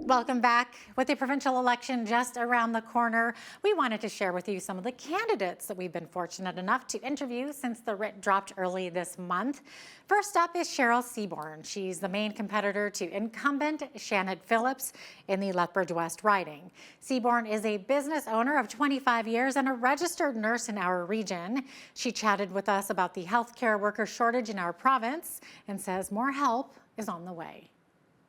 Welcome back. With the provincial election just around the corner, we wanted to share with you some of the candidates that we've been fortunate enough to interview since the writ dropped early this month. First up is Cheryl Seaborn. She's the main competitor to incumbent Shannon Phillips in the Lethbridge West riding. Seaborn is a business owner of 25 years and a registered nurse in our region. She chatted with us about the healthcare worker shortage in our province and says more help is on the way.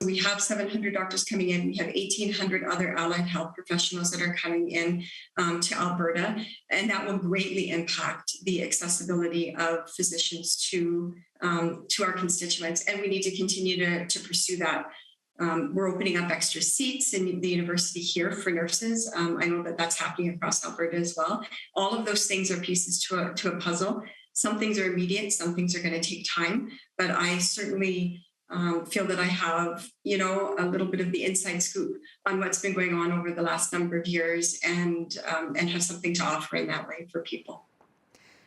We have 700 doctors coming in. We have 1,800 other allied health professionals that are coming in to Alberta, and that will greatly impact the accessibility of physicians to our constituents. And we need to continue to pursue that. We're opening up extra seats in the university here for nurses. I know that that's happening across Alberta as well. All of those things are pieces to a puzzle. Some things are immediate, some things are going to take time, but I certainly feel that I have, a little bit of the inside scoop on what's been going on over the last number of years and have something to offer in that way for people.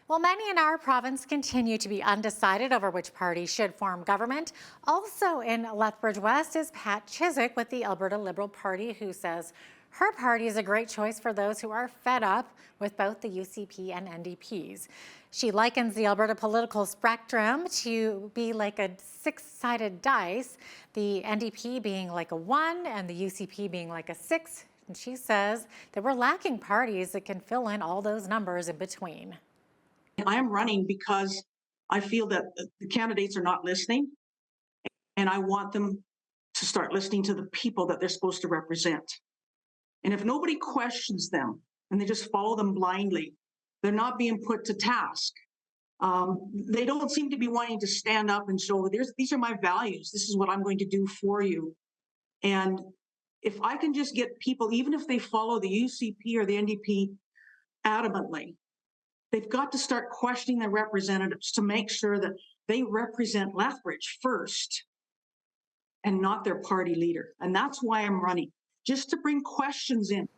Well, many in our province continue to be undecided over which party should form government. Also in Lethbridge West is Pat Chiswick with the Alberta Liberal Party, who says her party is a great choice for those who are fed up with both the UCP and NDPs. She likens the Alberta political spectrum to be like a six-sided dice, the NDP being like a 1 and the UCP being like a 6. And she says that we're lacking parties that can fill in all those numbers in between. I am running because I feel that the candidates are not listening, and I want them to start listening to the people that they're supposed to represent. And if nobody questions them and they just follow them blindly, they're not being put to task. They don't seem to be wanting to stand up and show, these are my values. This is what I'm going to do for you. And if I can just get people, even if they follow the UCP or the NDP adamantly, they've got to start questioning their representatives to make sure that they represent Lethbridge first and not their party leader. And that's why I'm running, just to bring questions in.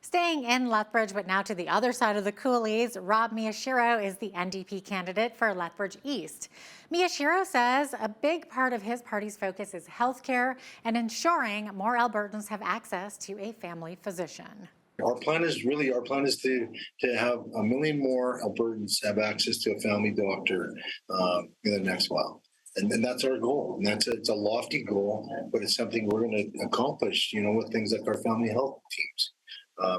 Staying in Lethbridge, but now to the other side of the coulees, Rob Miyashiro is the NDP candidate for Lethbridge East. Miyashiro says a big part of his party's focus is healthcare and ensuring more Albertans have access to a family physician. Our plan is to have 1 million more Albertans have access to a family doctor in the next while. And that's our goal. And it's a lofty goal, but it's something we're going to accomplish, with things like our family health teams.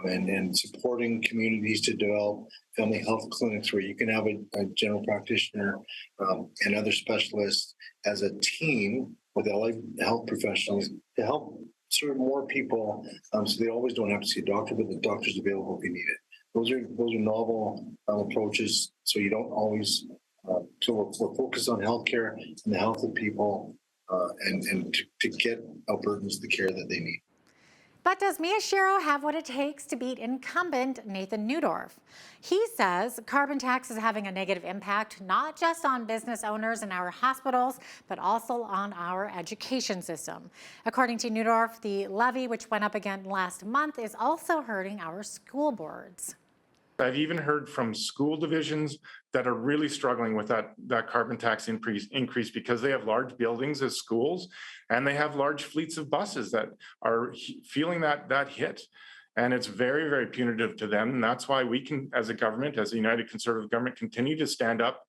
And supporting communities to develop family health clinics where you can have a general practitioner and other specialists as a team with allied health professionals to help serve more people, so they always don't have to see a doctor, but the doctor's available if you need it. Those are novel approaches, so you don't always. So we're focused on healthcare and the health of people, and to get Albertans the care that they need. But does Miyashiro have what it takes to beat incumbent Nathan Neudorf? He says carbon tax is having a negative impact, not just on business owners in our hospitals, but also on our education system. According to Neudorf, the levy, which went up again last month, is also hurting our school boards. I've even heard from school divisions that are really struggling with that carbon tax increase because they have large buildings as schools and they have large fleets of buses that are feeling that hit. And it's very, very punitive to them. And that's why we can, as a government, as a United Conservative government, continue to stand up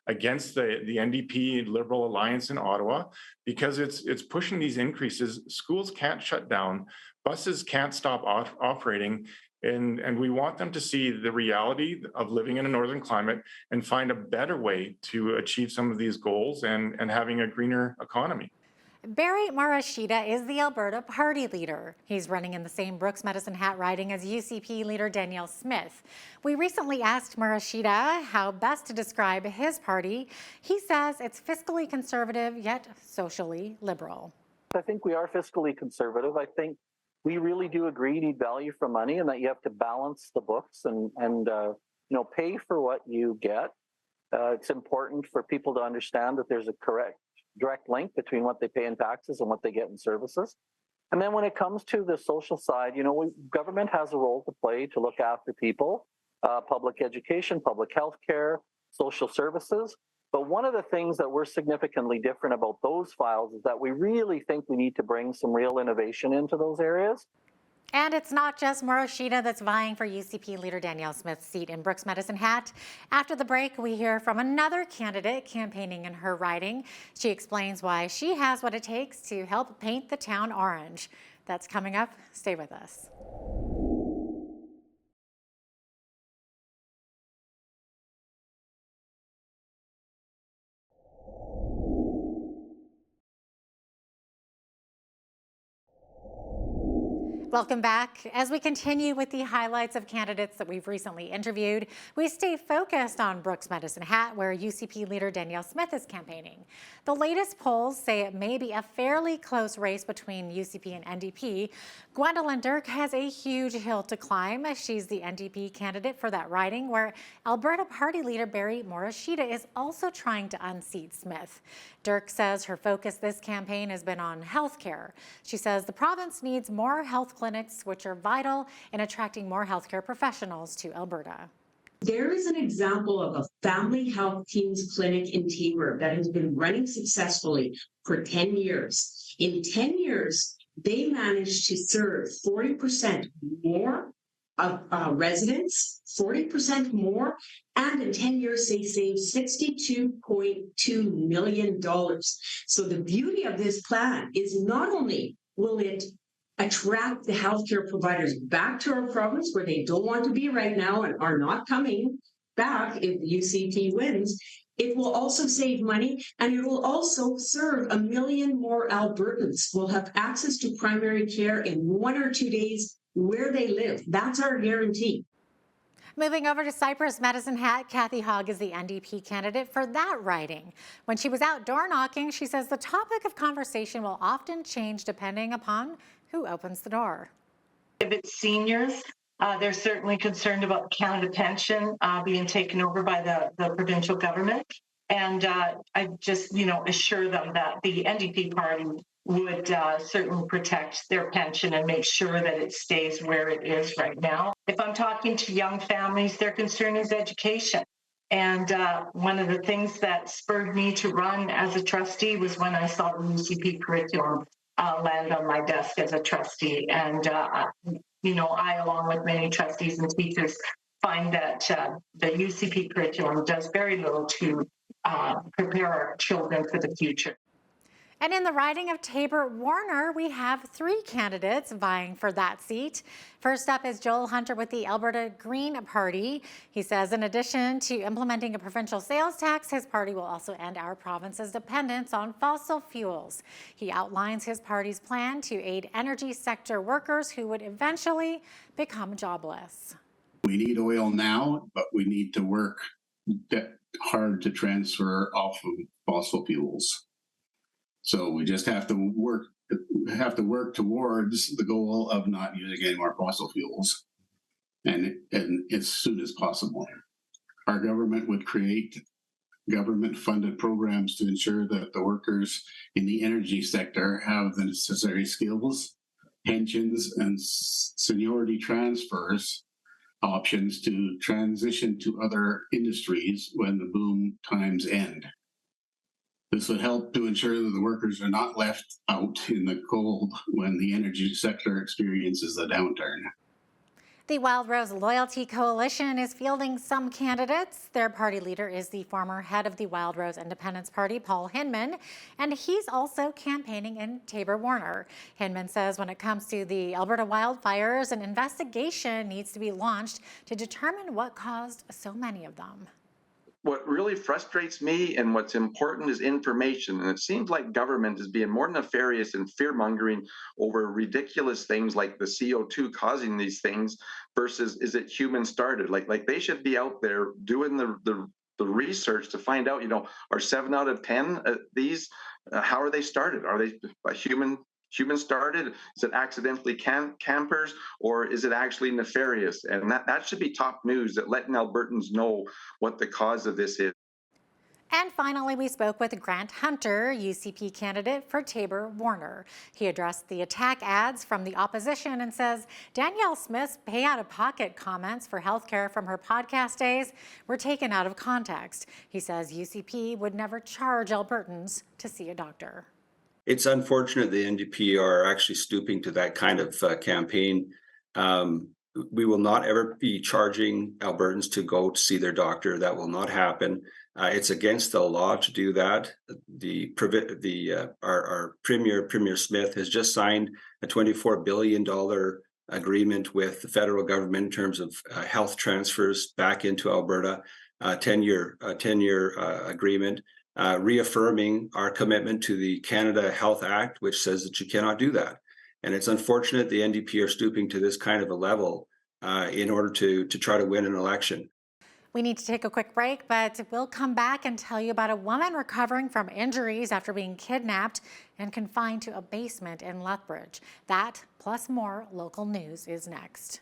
against the NDP Liberal Alliance in Ottawa, because it's pushing these increases. Schools can't shut down, buses can't stop operating. And we want them to see the reality of living in a northern climate and find a better way to achieve some of these goals and having a greener economy. Barry Morishita is the Alberta party leader. He's running in the same Brooks Medicine Hat riding as UCP leader Danielle Smith. We recently asked Morishita how best to describe his party. He says it's fiscally conservative yet socially liberal. I think we are fiscally conservative. I think we really do agree you need value for money and that you have to balance the books and pay for what you get. It's important for people to understand that there's a direct link between what they pay in taxes and what they get in services. And then when it comes to the social side, government has a role to play to look after people, public education, public health care, social services. But one of the things that we're significantly different about those files is that we really think we need to bring some real innovation into those areas. And it's not just Morishita that's vying for UCP leader Danielle Smith's seat in Brooks Medicine Hat. After the break, we hear from another candidate campaigning in her riding. She explains why she has what it takes to help paint the town orange. That's coming up. Stay with us. Welcome back. As we continue with the highlights of candidates that we've recently interviewed, we stay focused on Brooks Medicine Hat, where UCP leader Danielle Smith is campaigning. The latest polls say it may be a fairly close race between UCP and NDP. Gwendolyn Dirk has a huge hill to climb. She's the NDP candidate for that riding, where Alberta Party leader Barry Morishita is also trying to unseat Smith. Dirk says her focus this campaign has been on healthcare. She says the province needs more health clinics, which are vital in attracting more healthcare professionals to Alberta. There is an example of a family health teams clinic in Taber that has been running successfully for 10 years. In 10 years, they managed to serve 40% more of residents, 40% more, and in 10 years, they saved $62.2 million. So the beauty of this plan is not only will it attract the healthcare providers back to our province where they don't want to be right now and are not coming back if UCP wins, it will also save money, and it will also serve 1 million more Albertans who will have access to primary care in 1 or 2 days where they live. That's our guarantee. Moving over to Cypress Medicine Hat, Kathy Hogg is the NDP candidate for that riding. When she was out door knocking, she says the topic of conversation will often change depending upon who opens the door. If it's seniors, they're certainly concerned about Canada Pension being taken over by the provincial government. And I just, assure them that the NDP party would certainly protect their pension and make sure that it stays where it is right now. If I'm talking to young families, their concern is education. And one of the things that spurred me to run as a trustee was when I saw the UCP curriculum land on my desk as a trustee. And, I, along with many trustees and teachers, find that the UCP curriculum does very little to prepare our children for the future. And in the riding of Taber-Warner, we have 3 candidates vying for that seat. First up is Joel Hunter with the Alberta Green Party. He says in addition to implementing a provincial sales tax, his party will also end our province's dependence on fossil fuels. He outlines his party's plan to aid energy sector workers who would eventually become jobless. We need oil now, but we need to work hard to transfer off of fossil fuels. So we just have to work towards the goal of not using any more fossil fuels, and as soon as possible. Our government would create government-funded programs to ensure that the workers in the energy sector have the necessary skills, pensions, and seniority transfers options to transition to other industries when the boom times end. This would help to ensure that the workers are not left out in the cold when the energy sector experiences a downturn. The Wild Rose Loyalty Coalition is fielding some candidates. Their party leader is the former head of the Wild Rose Independence Party, Paul Hinman, and he's also campaigning in Taber-Warner. Hinman says when it comes to the Alberta wildfires, an investigation needs to be launched to determine what caused so many of them. What really frustrates me and what's important is information. And it seems like government is being more nefarious and fear-mongering over ridiculous things like the CO2 causing these things versus is it human started? Like they should be out there doing the research to find out, are 7 out of 10 these, how are they started? Are they human started? Is it accidentally campers, or is it actually nefarious? And that should be top news, that letting Albertans know what the cause of this is. And finally, we spoke with Grant Hunter, UCP candidate for Tabor-Warner. He addressed the attack ads from the opposition and says Danielle Smith's pay out-of-pocket comments for healthcare from her podcast days were taken out of context. He says UCP would never charge Albertans to see a doctor. It's unfortunate the NDP are actually stooping to that kind of campaign. We will not ever be charging Albertans to go to see their doctor. That will not happen. It's against the law to do that. Our Premier Smith has just signed a $24 billion agreement with the federal government in terms of health transfers back into Alberta, 10-year agreement, reaffirming our commitment to the Canada Health Act, which says that you cannot do that. And it's unfortunate the NDP are stooping to this kind of a level in order to try to win an election. We need to take a quick break, but we'll come back and tell you about a woman recovering from injuries after being kidnapped and confined to a basement in Lethbridge. That, plus more local news, is next.